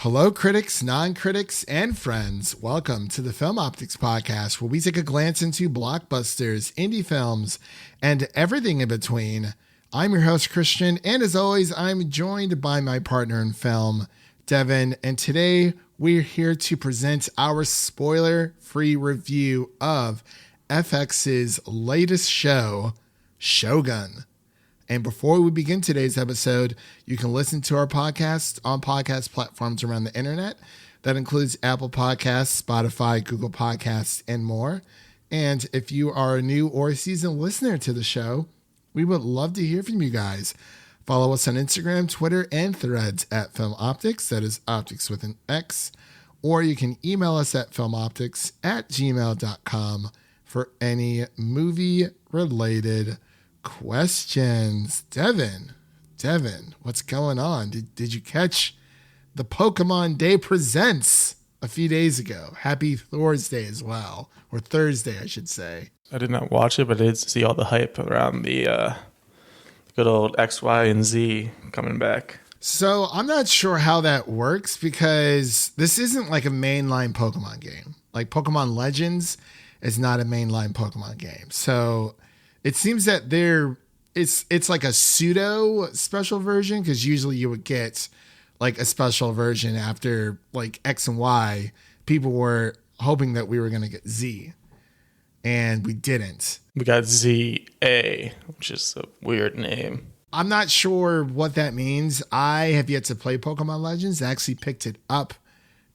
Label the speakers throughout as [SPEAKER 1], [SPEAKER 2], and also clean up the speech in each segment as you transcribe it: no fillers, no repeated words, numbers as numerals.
[SPEAKER 1] Hello, critics, non-critics, and friends. Welcome to the Film Optix podcast, where we take a glance into blockbusters, indie films, and everything in between. I'm your host, Christian, and as always, I'm joined by my partner in film, Devin, and today we're here to present our spoiler-free review of FX's latest show, Shogun. And before we begin today's episode, you can listen to our podcast on podcast platforms around the internet. That includes Apple Podcasts, Spotify, Google Podcasts, and more. And if you are a new or a seasoned listener to the show, we would love to hear from you guys. Follow us on Instagram, Twitter, and Threads at Film Optix. That is Optix with an X. Or you can email us at filmoptix@gmail.com for any movie-related questions. Devin, what's going on? Did you catch the Pokemon Day Presents a few days ago? Happy Thursday as well, or Thursday, I should say.
[SPEAKER 2] I did not watch it, but I did see all the hype around the good old X, Y, and Z coming back.
[SPEAKER 1] So I'm not sure how that works because this isn't like a mainline Pokemon game. Like Pokemon Legends is not a mainline Pokemon game. So it seems that it's like a pseudo special version, because usually you would get like a special version after like X and Y. People were hoping that we were going to get Z, and we didn't.
[SPEAKER 2] We got ZA, which is a weird name.
[SPEAKER 1] I'm not sure what that means. I have yet to play Pokemon Legends. I actually picked it up.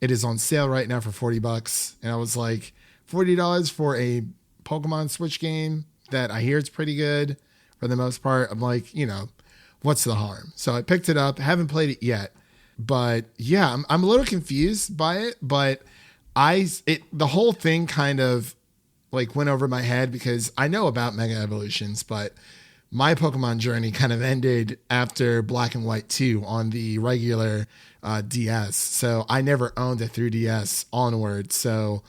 [SPEAKER 1] It is on sale right now for $40. And I was like, $40 for a Pokemon Switch game that I hear it's pretty good for the most part. I'm like, what's the harm? So I picked it up. Haven't played it yet, but yeah, I'm a little confused by it, but the whole thing kind of like went over my head because I know about Mega Evolutions, but my Pokemon journey kind of ended after Black and White 2 on the regular DS. So I never owned a 3DS onward. So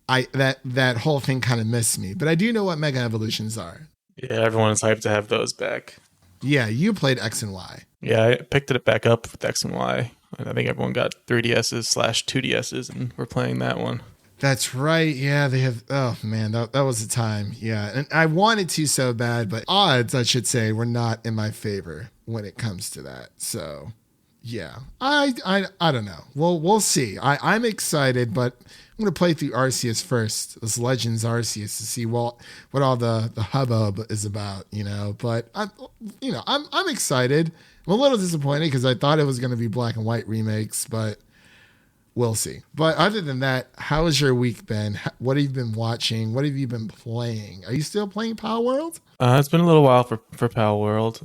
[SPEAKER 1] that whole thing kind of missed me, but I do know what Mega Evolutions are.
[SPEAKER 2] Yeah, everyone's hyped to have those back.
[SPEAKER 1] Yeah, you played X and Y.
[SPEAKER 2] Yeah, I picked it back up with X and Y. I think everyone got 3DSs/2DSs, and we're playing that one. That's
[SPEAKER 1] right. Yeah, they have. Oh man, that was a time. Yeah, and I wanted to so bad, but odds, I should say, were not in my favor when it comes to that. So yeah, I don't know. Well, we'll see. I'm excited, but I'm going to play through Arceus first, this Legends Arceus, to see what all the hubbub is about, But I'm excited. I'm a little disappointed because I thought it was going to be Black and White remakes, but we'll see. But other than that, how has your week been? What have you been watching? What have you been playing? Are you still playing Power World?
[SPEAKER 2] It's been a little while for Power World.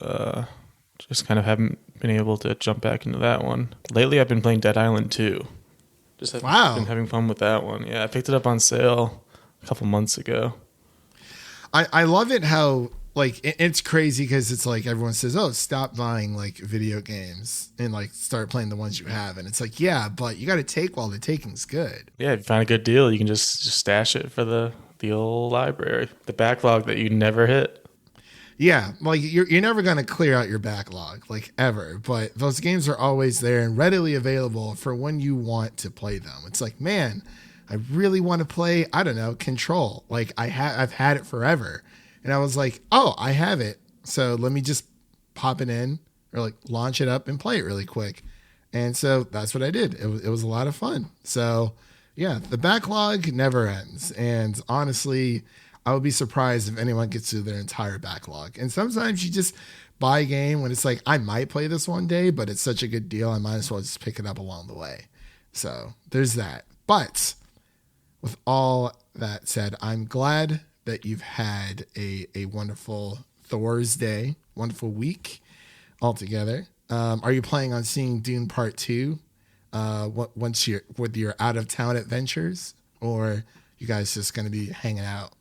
[SPEAKER 2] Just kind of haven't been able to jump back into that one. Lately, I've been playing Dead Island 2. Been having fun with that one. Yeah, I picked it up on sale a couple months ago.
[SPEAKER 1] I love it how, like, it's crazy because it's like everyone says, oh, stop buying, like, video games and, like, start playing the ones you have. And it's like, yeah, but you got to take while the taking's good.
[SPEAKER 2] Yeah, if you find a good deal, you can just stash it for the old library. The backlog that you never hit.
[SPEAKER 1] Yeah, like you're never going to clear out your backlog, like ever, but those games are always there and readily available for when you want to play them. It's like, man, I really want to play, I don't know, Control. Like I've had it forever. And I was like, oh, I have it. So let me just pop it in or like launch it up and play it really quick. And so that's what I did. It was a lot of fun. So yeah, the backlog never ends. And honestly, I would be surprised if anyone gets through their entire backlog. And sometimes you just buy a game when it's like, I might play this one day, but it's such a good deal, I might as well just pick it up along the way. So there's that. But with all that said, I'm glad that you've had a wonderful Thursday, wonderful week altogether. Are you planning on seeing Dune Part 2 once with your out-of-town adventures? Or you guys just going to be hanging out?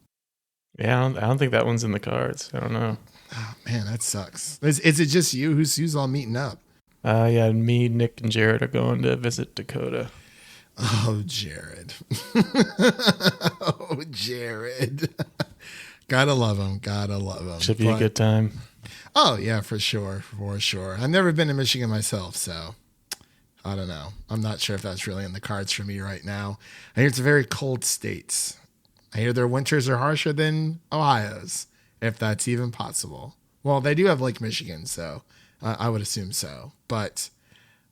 [SPEAKER 2] Yeah, I don't think that one's in the cards. I don't know.
[SPEAKER 1] Oh, man, that sucks. Is it just you? Who's all meeting up?
[SPEAKER 2] Yeah, me, Nick, and Jared are going to visit Dakota.
[SPEAKER 1] Oh, Jared. Oh, Jared. Gotta love him.
[SPEAKER 2] Should be a good time.
[SPEAKER 1] Oh, yeah, for sure. I've never been to Michigan myself, so I don't know. I'm not sure if that's really in the cards for me right now. I hear it's a very cold state. I hear their winters are harsher than Ohio's, if that's even possible. Well, they do have Lake Michigan, so I would assume so. But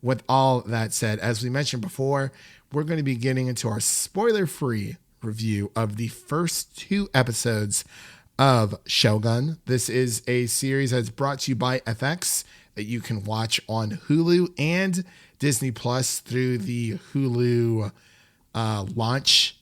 [SPEAKER 1] with all that said, as we mentioned before, we're going to be getting into our spoiler-free review of the first 2 episodes of Shogun. This is a series that's brought to you by FX that you can watch on Hulu and Disney Plus through the Hulu launch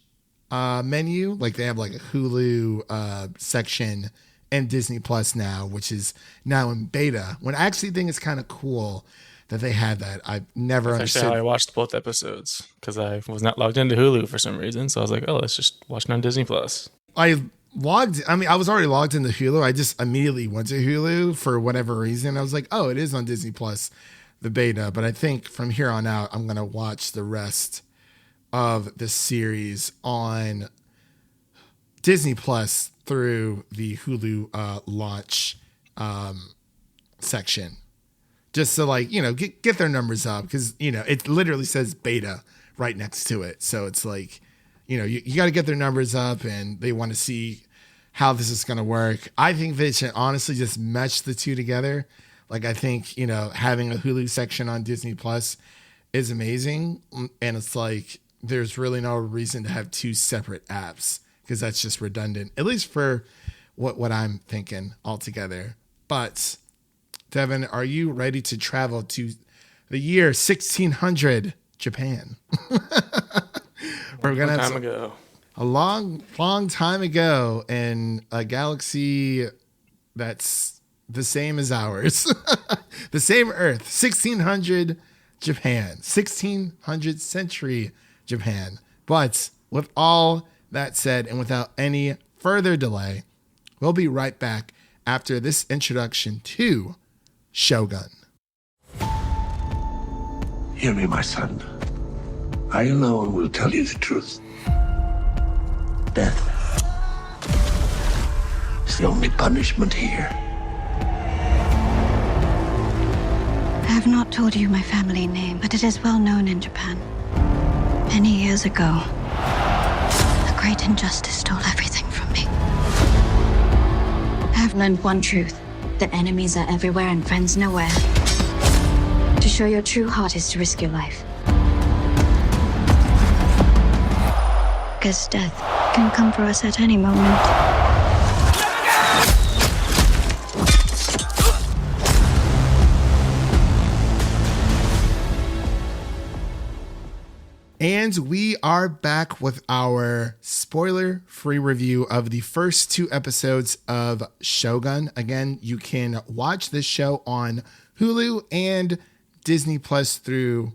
[SPEAKER 1] menu. Like they have like a Hulu section and Disney Plus now, which is now in beta. When I actually think it's kind of cool that they had that. I've never
[SPEAKER 2] That's
[SPEAKER 1] understood.
[SPEAKER 2] actually how I watched both episodes because I was not logged into Hulu for some reason. So I was like, oh, let's just watch it on Disney Plus.
[SPEAKER 1] I was already logged into Hulu. I just immediately went to Hulu for whatever reason. I was like, oh, it is on Disney Plus, the beta. But I think from here on out, I'm going to watch the rest of the series on Disney Plus through the Hulu launch section. Just to get their numbers up because, it literally says beta right next to it. So it's like, you got to get their numbers up and they want to see how this is going to work. I think they should honestly just mesh the two together. Like, I think, having a Hulu section on Disney Plus is amazing. And it's like, there's really no reason to have 2 separate apps because that's just redundant, at least for what I'm thinking altogether. But Devin, are you ready to travel to the year 1600 Japan? We're gonna have a long time ago in a galaxy that's the same as ours, the same Earth. 1600 Japan, 1600th century Japan. But with all that said, and without any further delay, we'll be right back after this introduction to Shogun.
[SPEAKER 3] Hear me, my son. I alone will tell you the truth. Death is the only punishment here.
[SPEAKER 4] I have not told you my family name, but it is well known in Japan. Many years ago, a great injustice stole everything from me. I have learned one truth, that enemies are everywhere and friends nowhere. To show your true heart is to risk your life. Because death can come for us at any moment.
[SPEAKER 1] And we are back with our spoiler-free review of the first 2 episodes of Shogun. Again, you can watch this show on Hulu and Disney Plus through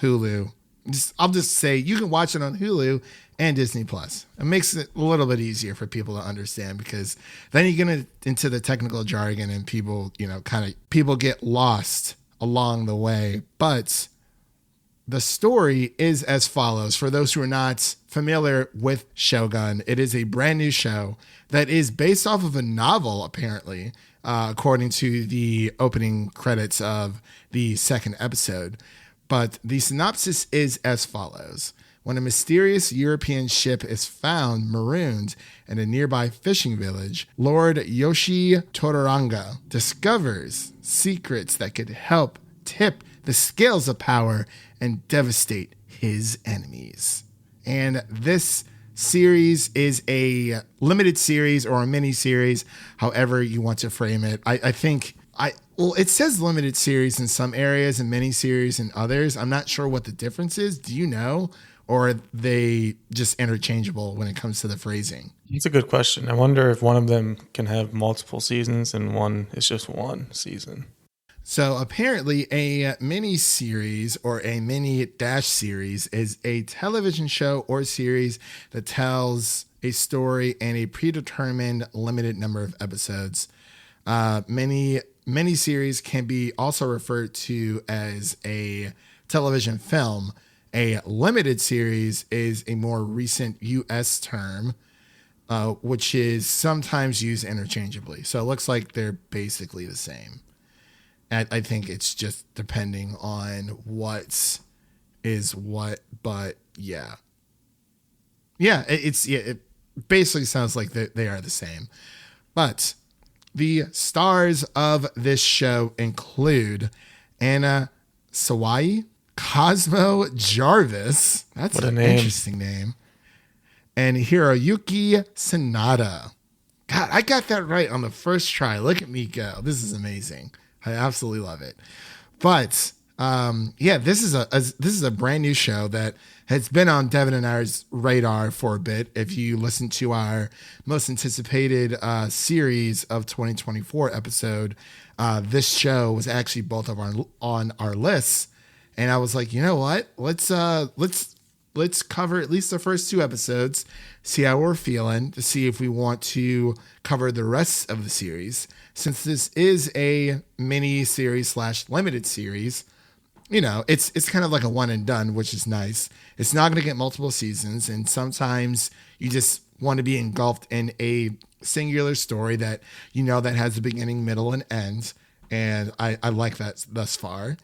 [SPEAKER 1] Hulu. I'll just say you can watch it on Hulu and Disney Plus. It makes it a little bit easier for people to understand because then you get into the technical jargon and people, people get lost along the way. But the story is as follows. For those who are not familiar with Shogun, it is a brand new show that is based off of a novel, apparently, according to the opening credits of the 2nd episode. But the synopsis is as follows. When a mysterious European ship is found marooned in a nearby fishing village, Lord Yoshii Toranaga discovers secrets that could help tip the scales of power and devastate his enemies. And this series is a limited series or a mini series, however you want to frame it. I think it says limited series in some areas and mini series in others. I'm not sure what the difference is. Do you know? Or are they just interchangeable when it comes to the phrasing?
[SPEAKER 2] It's a good question. I wonder if one of them can have multiple seasons and one is just one season.
[SPEAKER 1] So apparently a mini series or a mini dash series is a television show or series that tells a story in a predetermined limited number of episodes. Mini series can be also referred to as a television film. A limited series is a more recent U.S. term, which is sometimes used interchangeably. So it looks like they're basically the same. I think it's just depending on what is what, but yeah. Yeah, it basically sounds like they are the same. But the stars of this show include Anna Sawai, Cosmo Jarvis. That's an interesting name. And Hiroyuki Sanada. God, I got that right on the first try. Look at me go. This is amazing. I absolutely love it. But this is a brand new show that has been on Devin and I's radar for a bit. If you listen to our most anticipated series of 2024 episode, this show was actually both of on our lists. And I was like, you know what? Let's cover at least the first 2 episodes, see how we're feeling, to see if we want to cover the rest of the series. Since this is a mini series / limited series, you know, it's kind of like a one and done, which is nice. It's not going to get multiple seasons, and sometimes you just want to be engulfed in a singular story that you know that has a beginning, middle, and end. And I like that thus far.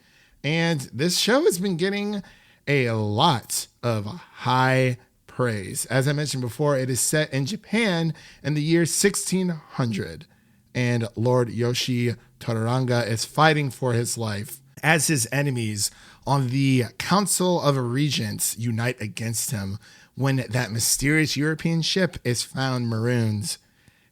[SPEAKER 1] And this show has been getting a lot of high praise. As I mentioned before, it is set in Japan in the year 1600, and Lord Yoshii Toranaga is fighting for his life as his enemies on the Council of Regents unite against him when that mysterious European ship is found marooned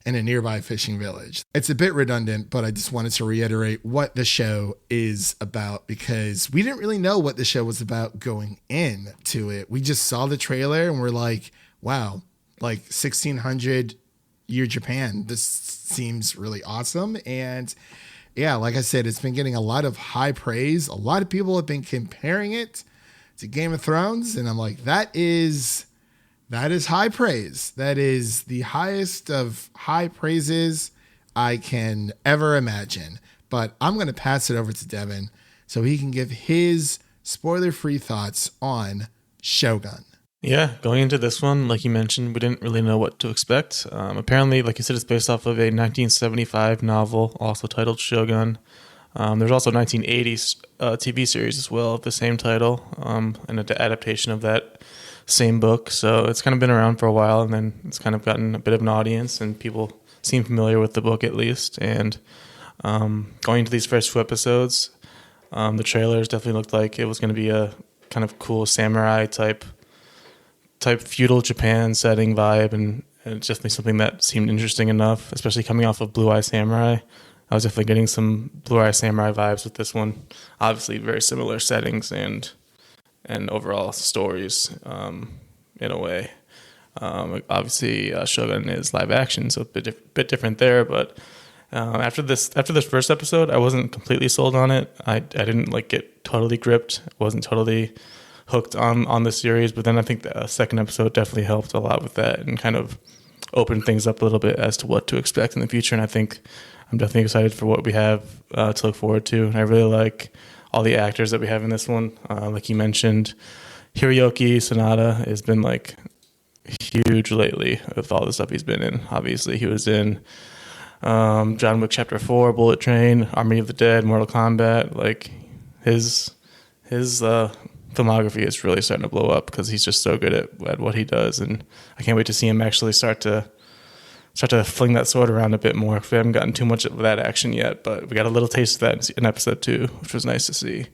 [SPEAKER 1] in a nearby fishing village. It's a bit redundant, but I just wanted to reiterate what the show is about, because we didn't really know what the show was about going into it. We just saw the trailer and we're like, wow, like 1600 year Japan. This seems really awesome. And yeah, like I said, it's been getting a lot of high praise. A lot of people have been comparing it to Game of Thrones. And I'm like, that is high praise. That is the highest of high praises I can ever imagine. But I'm going to pass it over to Devin so he can give his spoiler-free thoughts on Shogun.
[SPEAKER 2] Yeah, going into this one, like you mentioned, we didn't really know what to expect. Apparently, like you said, it's based off of a 1975 novel, also titled Shogun. There's also a 1980s TV series as well of the same title, and an adaptation of that same book. So it's kind of been around for a while, and then it's kind of gotten a bit of an audience, and people seem familiar with the book at least. And going into these first 2 episodes, the trailers definitely looked like it was going to be a kind of cool samurai type feudal Japan setting vibe, and it's definitely something that seemed interesting enough, especially coming off of Blue Eye Samurai. I was definitely getting some Blue Eye Samurai vibes with this one. Obviously, very similar settings and overall stories in a way. Obviously, Shogun is live action, so a bit different there. But after this first episode, I wasn't completely sold on it. I didn't get totally gripped. I wasn't totally hooked on the series, but then I think the second episode definitely helped a lot with that and kind of opened things up a little bit as to what to expect in the future. And I think I'm definitely excited for what we have to look forward to. And I really like all the actors that we have in this one. Like you mentioned, Hiroyuki Sanada has been huge lately with all the stuff he's been in. Obviously, he was in John Wick Chapter 4, Bullet Train, Army of the Dead, Mortal Kombat. His filmography is really starting to blow up because he's just so good at what he does, and I can't wait to see him actually start to fling that sword around a bit more. We haven't gotten too much of that action yet, but we got a little taste of that in episode 2, which was nice to see.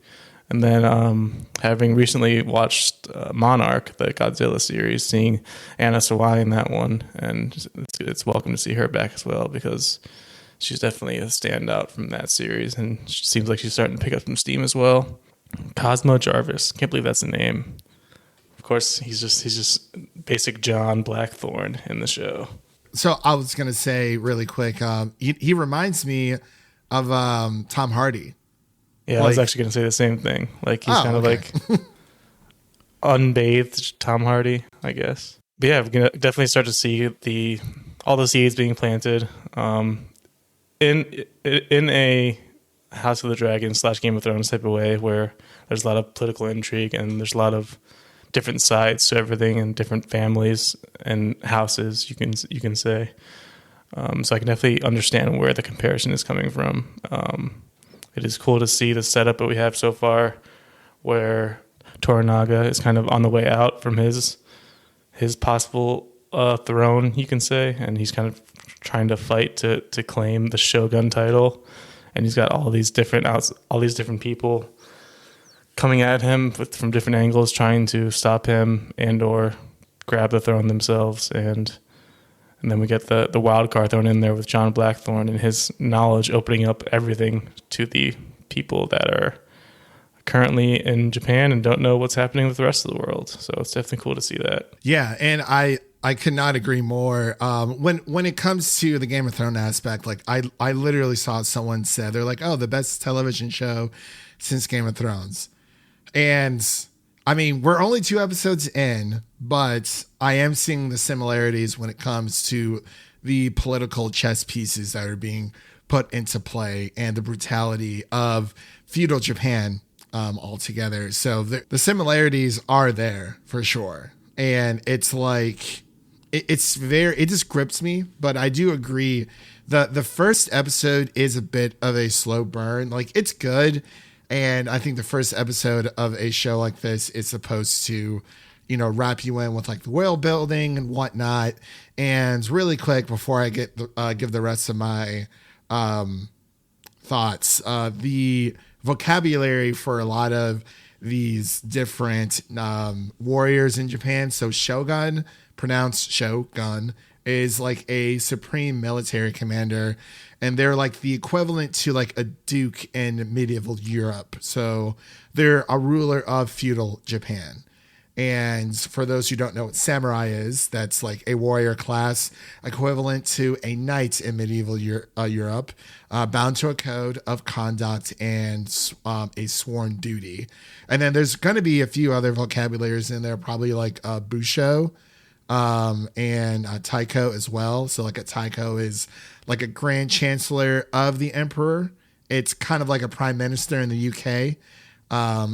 [SPEAKER 2] And then having recently watched Monarch, the Godzilla series, seeing Anna Sawai in that one, and it's welcome to see her back as well, because she's definitely a standout from that series, and she seems like she's starting to pick up some steam as well. Cosmo Jarvis, can't believe that's the name. Of course, he's just basic John Blackthorne in the show.
[SPEAKER 1] So I was gonna say really quick, he reminds me of Tom Hardy.
[SPEAKER 2] Yeah, I was actually gonna say the same thing. He's kind of like unbathed Tom Hardy, I guess. But yeah, we're gonna definitely start to see all the seeds being planted in a House of the Dragon / Game of Thrones type of way, where there's a lot of political intrigue and there's a lot of different sides to everything and different families and houses, you can say. So I can definitely understand where the comparison is coming from. it is cool to see the setup that we have so far, where Toranaga is kind of on the way out from his possible throne, you can say, and he's kind of trying to fight to claim the Shogun title, and he's got all these different people coming at him from different angles, trying to stop him and or grab the throne themselves, and then we get the wild card thrown in there with John Blackthorne and his knowledge opening up everything to the people that are currently in Japan and don't know what's happening with the rest of the world. So it's definitely cool to see that.
[SPEAKER 1] Yeah, and I could not agree more. When it comes to the Game of Thrones aspect, like I literally saw someone said, they're like, oh, the best television show since Game of Thrones. And I mean, we're only 2 episodes in, but I am seeing the similarities when it comes to the political chess pieces that are being put into play and the brutality of feudal Japan altogether. So the similarities are there for sure. And it's like, it just grips me, but I do agree the first episode is a bit of a slow burn. Like, it's good. And I think the first episode of a show like this is supposed to, wrap you in with like the world building and whatnot. And really quick before I give the rest of my thoughts, the vocabulary for a lot of these different warriors in Japan. So Shogun, pronounced Shogun, is like a supreme military commander, and they're like the equivalent to like a duke in medieval Europe. So they're a ruler of feudal Japan. And for those who don't know what samurai is, that's like a warrior class equivalent to a knight in medieval Europe, bound to a code of conduct and a sworn duty. And then there's going to be a few other vocabularies in there, probably like Busho, and Taiko as well. So like a Taiko is like a grand chancellor of the emperor. It's kind of like a prime minister in the UK,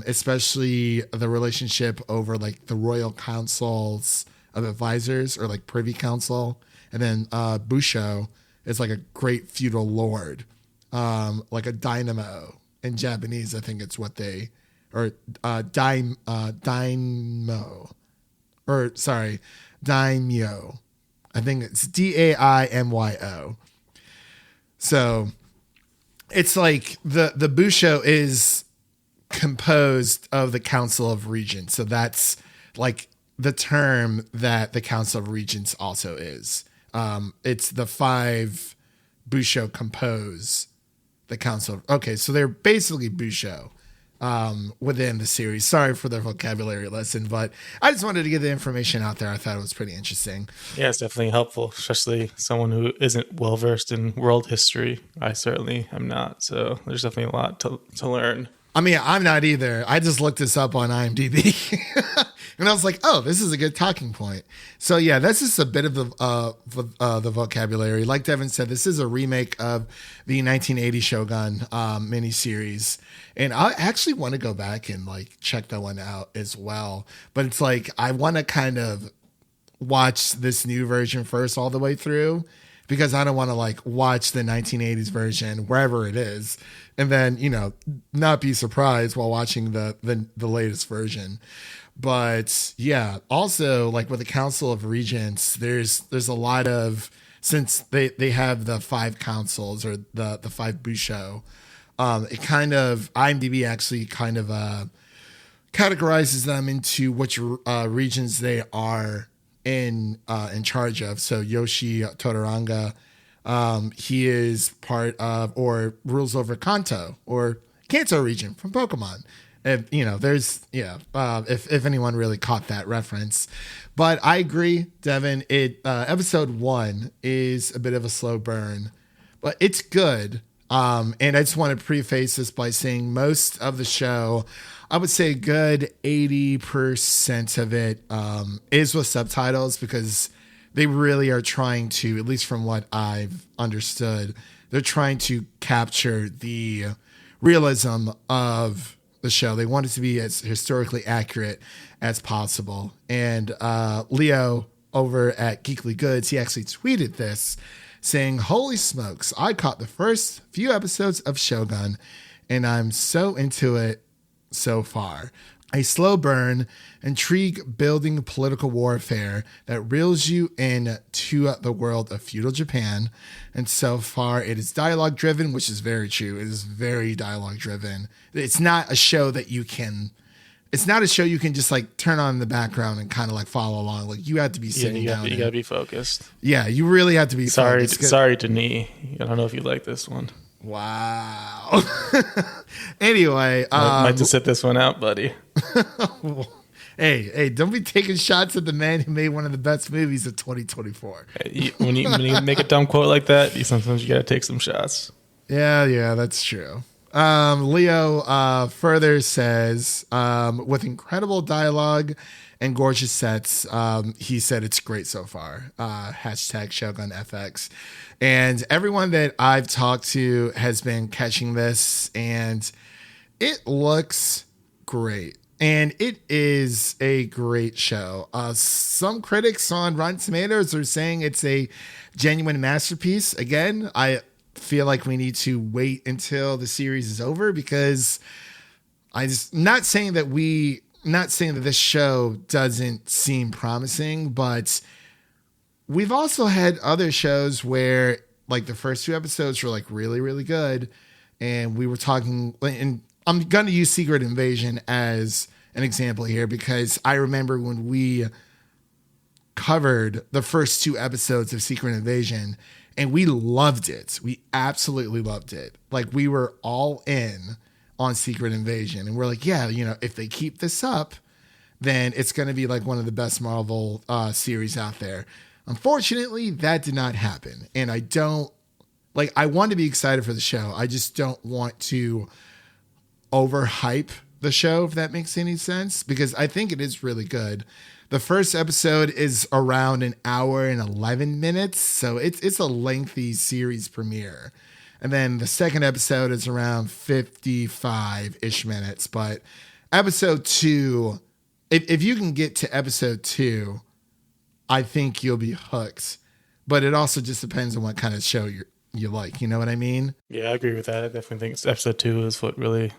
[SPEAKER 1] especially the relationship over like the royal councils of advisors or like privy council. And then Busho is like a great feudal lord, like a daimyo in Japanese. I think it's what they, or daimyo. I think it's Daimyo. So it's like the Busho is composed of the Council of Regents. So that's like the term that the Council of Regents also is. It's the 5 Busho compose the Council. Okay, so they're basically Busho within the series. Sorry for the vocabulary lesson, but I just wanted to get the information out there. I thought it was pretty interesting.
[SPEAKER 2] Yeah, it's definitely helpful, especially someone who isn't well versed in world history. I certainly am not, so there's definitely a lot to learn.
[SPEAKER 1] I mean, I'm not either. I just looked this up on IMDb and I was like, oh, this is a good talking point. So yeah, that's just a bit of the vocabulary. Like Devin said, this is a remake of the 1980 Shogun miniseries. And I actually want to go back and like check that one out as well. But it's like, I want to kind of watch this new version first all the way through, because I don't want to like watch the 1980s version wherever it is and then, not be surprised while watching the latest version. But yeah, also like with the Council of Regents, there's a lot of, since they have the 5 councils or the 5 Busho, it kind of, IMDb actually kind of categorizes them into which regions they are in charge of. So Yoshii Toranaga, he is part of or rules over Kanto region from Pokemon. There's if anyone really caught that reference. But I agree, Devin, episode 1 is a bit of a slow burn, but it's good. And I just want to preface this by saying most of the show, I would say a good 80% of it is with subtitles, because they really are trying to, at least from what I've understood, they're trying to capture the realism of the show. They want it to be as historically accurate as possible. And Leo over at Geekly Goods, he actually tweeted this saying, "Holy smokes, I caught the first few episodes of Shogun and I'm so into it so far. A slow burn, intrigue building political warfare that reels you in to the world of feudal Japan. And so far it is dialogue driven, which is very true. It is very dialogue driven. It's not a show you can just like turn on in the background and kind of like follow along. Like you have to be sitting down.
[SPEAKER 2] You gotta be focused.
[SPEAKER 1] Yeah, you really have to be focused.
[SPEAKER 2] Sorry, Denis. I don't know if you like this one.
[SPEAKER 1] Wow. Anyway,
[SPEAKER 2] might just sit this one out, buddy.
[SPEAKER 1] Hey, don't be taking shots at the man who made one of the best movies of 2024.
[SPEAKER 2] When you make a dumb quote like that, sometimes you gotta take some shots.
[SPEAKER 1] Yeah, that's true. Leo further says, with incredible dialogue and gorgeous sets, he said it's great so far. Hashtag Shogun FX. And everyone that I've talked to has been catching this, and it looks great. And it is a great show. Some critics on Rotten Tomatoes are saying it's a genuine masterpiece. Again, I feel like we need to wait until the series is over, because not saying that this show doesn't seem promising, but we've also had other shows where like the first 2 episodes were like really, really good. And we were talking, and I'm going to use Secret Invasion as an example here, because I remember when we covered the first 2 episodes of Secret Invasion, and we loved it. We absolutely loved it. Like we were all in on Secret Invasion, and we're like, yeah, if they keep this up, then it's going to be like one of the best Marvel series out there. Unfortunately, that did not happen. And I want to be excited for the show. I just don't want to overhype the show, if that makes any sense, because I think it is really good. The first episode is around an hour and 11 minutes, so it's a lengthy series premiere. And then the second episode is around 55-ish minutes. But episode 2, if you can get to episode 2, I think you'll be hooked. But it also just depends on what kind of show you like. You know what I mean?
[SPEAKER 2] Yeah, I agree with that. I definitely think episode 2 is what really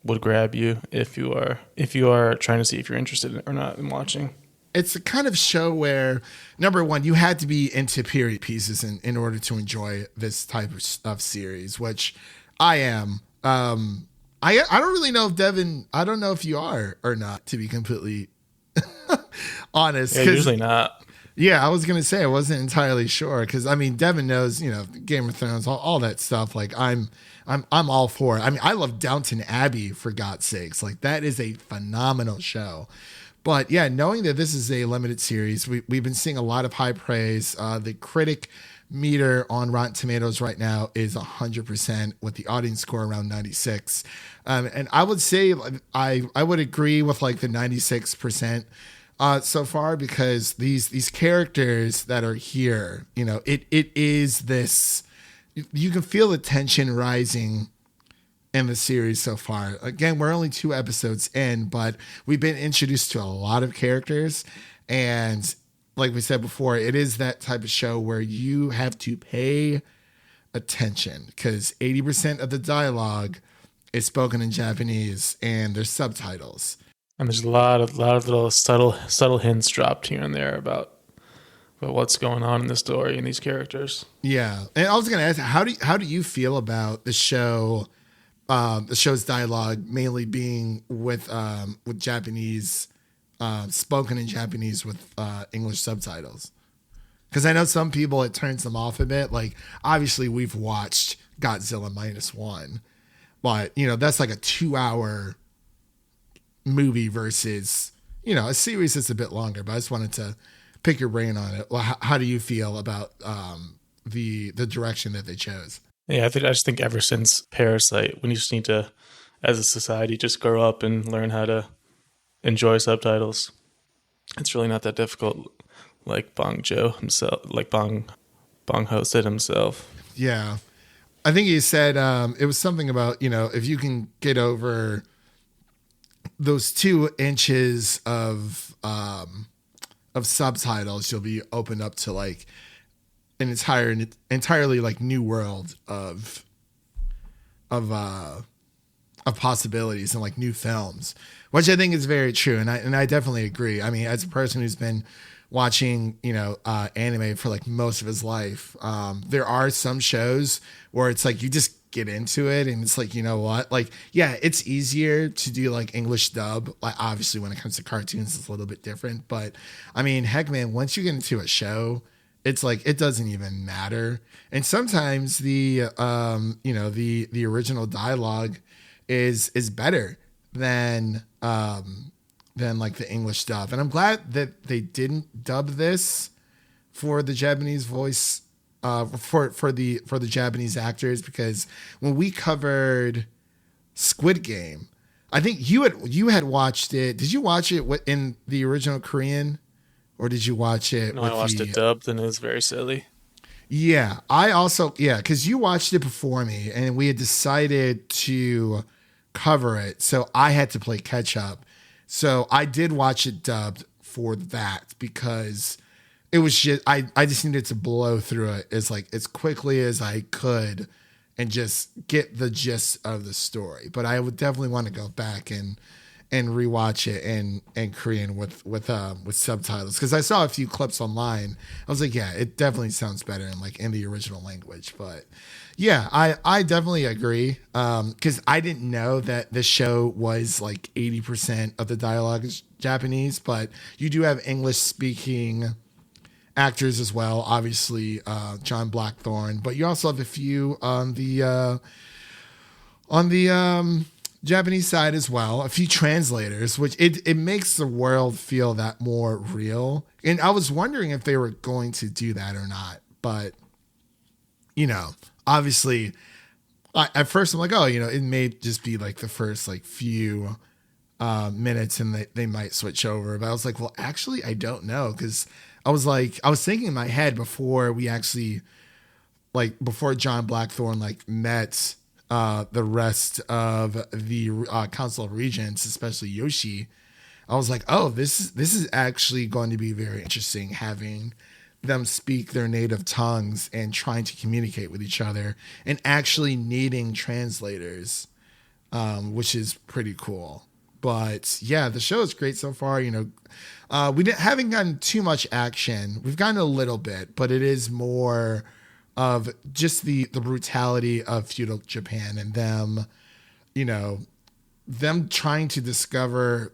[SPEAKER 2] would grab you if you are trying to see if you're interested or not in watching.
[SPEAKER 1] It's a kind of show where, number one, you had to be into period pieces in order to enjoy this type of series, which I am. I don't really know if Devin, I don't know if you are or not, to be completely honest.
[SPEAKER 2] Yeah, usually not.
[SPEAKER 1] Yeah, I was going to say I wasn't entirely sure, because I mean, Devin knows, Game of Thrones, all that stuff. Like I'm all for it. I mean, I love Downton Abbey, for God's sakes. Like that is a phenomenal show. But yeah, knowing that this is a limited series, we've been seeing a lot of high praise. The critic meter on Rotten Tomatoes right now is 100%, with the audience score around 96. And I would say I would agree with like the 96% so far, because these characters that are here, it is this, you can feel the tension rising in the series so far. Again, we're only 2 episodes in, but we've been introduced to a lot of characters. And like we said before, it is that type of show where you have to pay attention, because 80% of the dialogue is spoken in Japanese and there's subtitles.
[SPEAKER 2] And there's a lot of little subtle hints dropped here and there about what's going on in the story and these characters. Yeah.
[SPEAKER 1] And I was going to ask, how do you feel about the show? The show's dialogue mainly being with Japanese, spoken in Japanese with English subtitles. Because I know some people, it turns them off a bit. Like, obviously, we've watched Godzilla -1, but that's like a 2-hour movie versus a series that's a bit longer. But I just wanted to pick your brain on it. Well, how do you feel about the direction that they chose?
[SPEAKER 2] Yeah, I just think ever since Parasite, we just need to, as a society, just grow up and learn how to enjoy subtitles. It's really not that difficult, like Bong Joon himself, like Bong Ho said himself.
[SPEAKER 1] Yeah, I think he said it was something about if you can get over those 2 inches of subtitles, you'll be opened up to like an entirely like new world of of possibilities and like new films, which I think is very true. And I definitely agree. I mean, as a person who's been watching, anime for like most of his life, there are some shows where it's like you just get into it and it's like, you know what, like, yeah, it's easier to do like English dub. Like obviously when it comes to cartoons, it's a little bit different, but I mean, heck man, once you get into a show, it's like, it doesn't even matter. And sometimes the original dialogue is better than like the English dub. And I'm glad that they didn't dub this for the Japanese voice, for the Japanese actors, because when we covered Squid Game, I think you had watched it. Did you watch it in the original Korean, or did you watch it?
[SPEAKER 2] No, I watched it dubbed, and it was very silly.
[SPEAKER 1] Yeah, I also because you watched it before me, and we had decided to cover it, so I had to play catch up. So I did watch it dubbed for that because it was just I just needed to blow through it as quickly as I could and just get the gist of the story. But I would definitely want to go back and rewatch it in Korean with subtitles, because I saw a few clips online. I was like, yeah, it definitely sounds better in the original language. But yeah, I definitely agree, because I didn't know that this show was like 80% of the dialogue is Japanese, but you do have English speaking actors as well, obviously John Blackthorne, but you also have a few on the Japanese side as well, a few translators, which it makes the world feel that more real. And I was wondering if they were going to do that or not, but obviously at first I'm like, oh, it may just be like the first like few minutes and they might switch over. But I was like, well, actually I don't know, because I was thinking in my head before John Blackthorne met the rest of the Council of Regents, especially Yoshii, I was like, oh, this is actually going to be very interesting, having them speak their native tongues and trying to communicate with each other and actually needing translators, which is pretty cool. But yeah, the show is great so far. We haven't gotten too much action. We've gotten a little bit, but it is more of just the brutality of feudal Japan and them trying to discover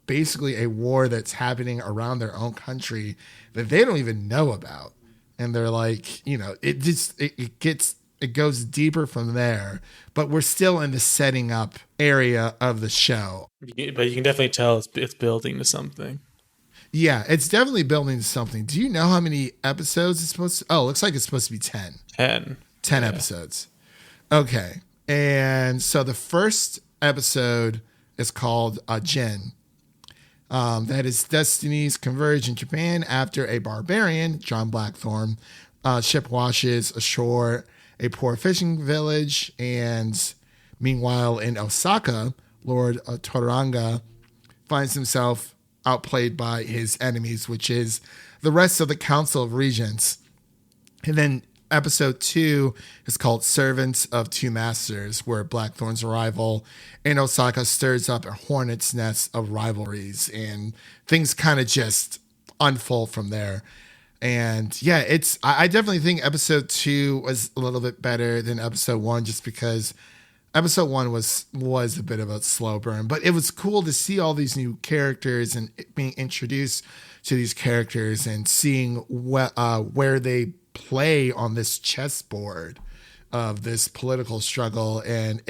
[SPEAKER 1] basically a war that's happening around their own country that they don't even know about. And they're like, it goes deeper from there, but we're still in the setting up area of the show.
[SPEAKER 2] But you can definitely tell it's building to something.
[SPEAKER 1] Yeah, it's definitely building to something. Do you know how many episodes it's supposed to? Oh, it looks like it's supposed to be 10.
[SPEAKER 2] 10
[SPEAKER 1] episodes. Okay. And so the first episode is called Jin. That is destinies converge in Japan after a barbarian, John Blackthorne, ship washes ashore a poor fishing village. And meanwhile, in Osaka, Lord Toranaga finds himself outplayed by his enemies, which is the rest of the Council of Regents. And then episode 2 is called Servants of Two Masters, where Blackthorne's arrival in Osaka stirs up a hornet's nest of rivalries, and things kind of just unfold from there. And yeah, I definitely think episode 2 was a little bit better than episode 1, just because episode 1 was a bit of a slow burn, but it was cool to see all these new characters and being introduced to these characters and seeing where they play on this chessboard of this political struggle. And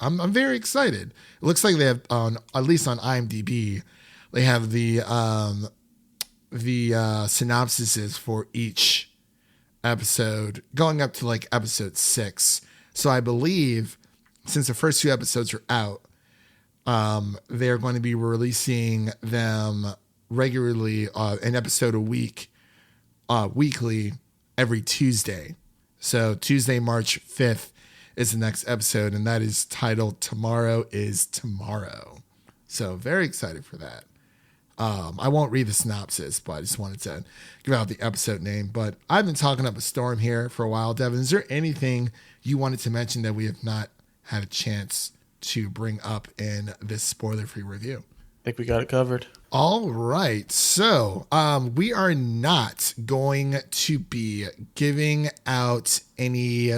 [SPEAKER 1] I'm very excited. It looks like they have at least on IMDb, they have the synopsises for each episode going up to like episode 6. So I believe, since the first 2 episodes are out, they're going to be releasing them regularly, an episode a week, weekly, every Tuesday. So Tuesday, March 5th is the next episode, and that is titled Tomorrow is Tomorrow. So very excited for that. I won't read the synopsis, but I just wanted to give out the episode name. But I've been talking up a storm here for a while. Devin, is there anything you wanted to mention that we have not had a chance to bring up in this spoiler-free review?
[SPEAKER 2] I think we got it covered.
[SPEAKER 1] All right. So we are not going to be giving out any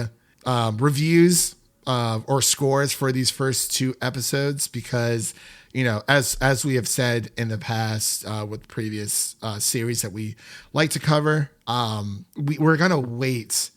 [SPEAKER 1] reviews or scores for these first 2 episodes because, you know, as we have said in the past with previous series that we like to cover, we're going to wait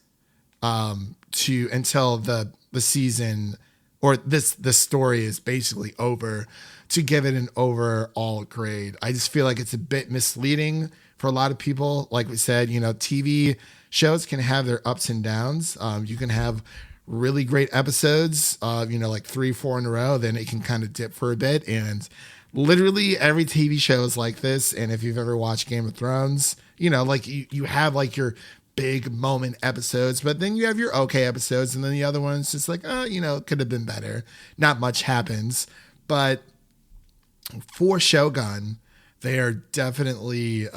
[SPEAKER 1] until the season or the story is basically over to give it an overall grade. I just feel like it's a bit misleading for a lot of people. Like we said, you know, TV shows can have their ups and downs. You can have really great episodes, you know, like 3-4 in a row, then it can kind of dip for a bit. And literally every TV show is like this. And if you've ever watched Game of Thrones, you know, like you have like your big moment episodes, but then you have your okay episodes. And then the other one's just like, you know, it could have been better. Not much happens. But for Shogun, they are definitely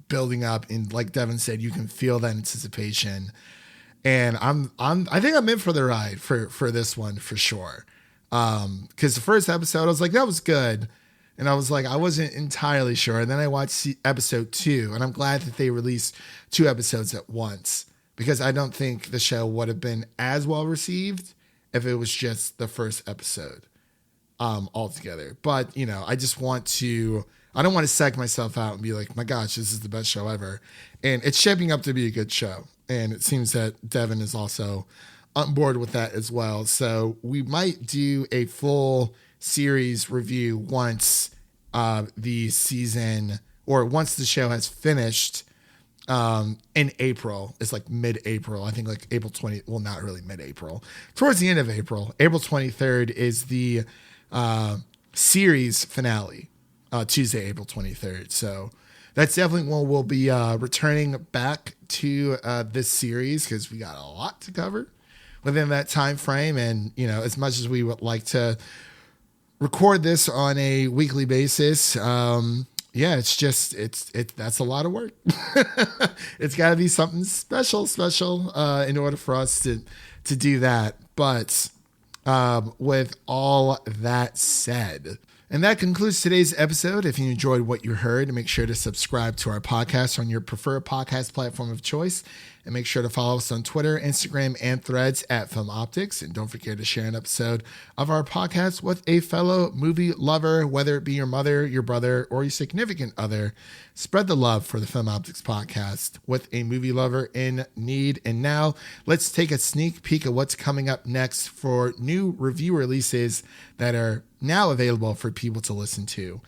[SPEAKER 1] building up. And like Devin said, you can feel that anticipation. And I think I'm in for the ride for this one for sure. Because the first episode, I was like, that was good. And I was like, I wasn't entirely sure. And then I watched episode 2, and I'm glad that they released 2 episodes at once because I don't think the show would have been as well received if it was just the first episode altogether. But, you know, I don't want to psych myself out and be like, my gosh, this is the best show ever. And it's shaping up to be a good show. And it seems that Devin is also on board with that as well. So we might do a full series review once the season or once the show has finished in April. It's like mid-April. I think like April 20. Well, not really mid-April. Towards the end of April. April 23rd is the series finale. Tuesday, April 23rd. So that's definitely when we'll be returning back to this series because we got a lot to cover within that time frame. And, you know, as much as we would like to record this on a weekly basis, yeah, that's a lot of work. It's got to be something special in order for us to do that. But with all that said, and that concludes today's episode. If you enjoyed what you heard, make sure to subscribe to our podcast on your preferred podcast platform of choice. And make sure to follow us on Twitter, Instagram, and Threads at Film Optix. And don't forget to share an episode of our podcast with a fellow movie lover, whether it be your mother, your brother, or your significant other. Spread the love for the Film Optix podcast with a movie lover in need. And now let's take a sneak peek at what's coming up next for new review releases that are now available for people to listen to.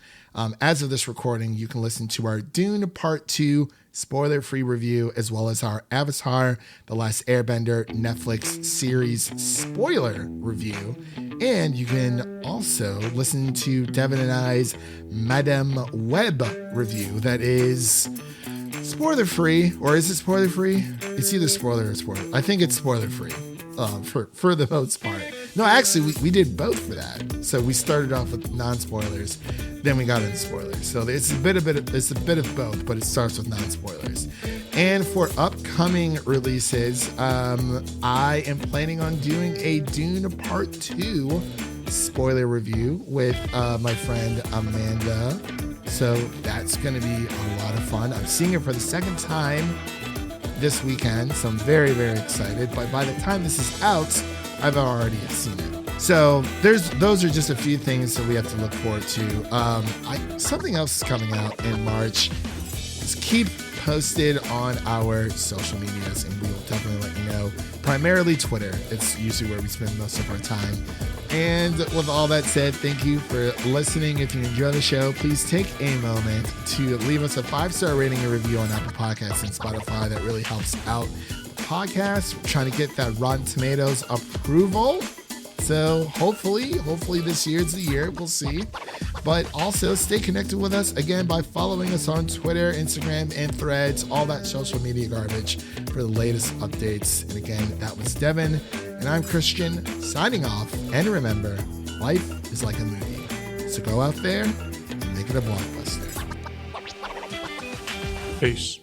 [SPEAKER 1] As of this recording, you can listen to our Dune Part 2 spoiler-free review, as well as our Avatar: The Last Airbender Netflix series spoiler review. And you can also listen to Devin and I's Madame Web review that is spoiler-free. Or is it spoiler-free? It's either spoiler or spoiler. I think it's spoiler-free for the most part. No, actually, we did both for that. So we started off with non-spoilers, then we got into spoilers. So it's a bit of both, but it starts with non-spoilers. And for upcoming releases, I am planning on doing a Dune Part 2 spoiler review with my friend Amanda. So that's going to be a lot of fun. I'm seeing it for the second time this weekend, so I'm very, very excited. But by the time this is out, I've already seen it. So those are just a few things that we have to look forward to. Something else is coming out in March. Just keep posted on our social medias, and we will definitely let you know. Primarily Twitter. It's usually where we spend most of our time. And with all that said, thank you for listening. If you enjoy the show, please take a moment to leave us a 5-star rating and review on Apple Podcasts and Spotify. That really helps out the podcast. We're trying to get that Rotten Tomatoes approval. So hopefully this year's the year. We'll see. But also stay connected with us again by following us on Twitter, Instagram, and Threads, all that social media garbage for the latest updates. And again, that was Devin, and I'm Christian, signing off. And remember, life is like a movie. So go out there and make it a blockbuster.
[SPEAKER 2] Peace.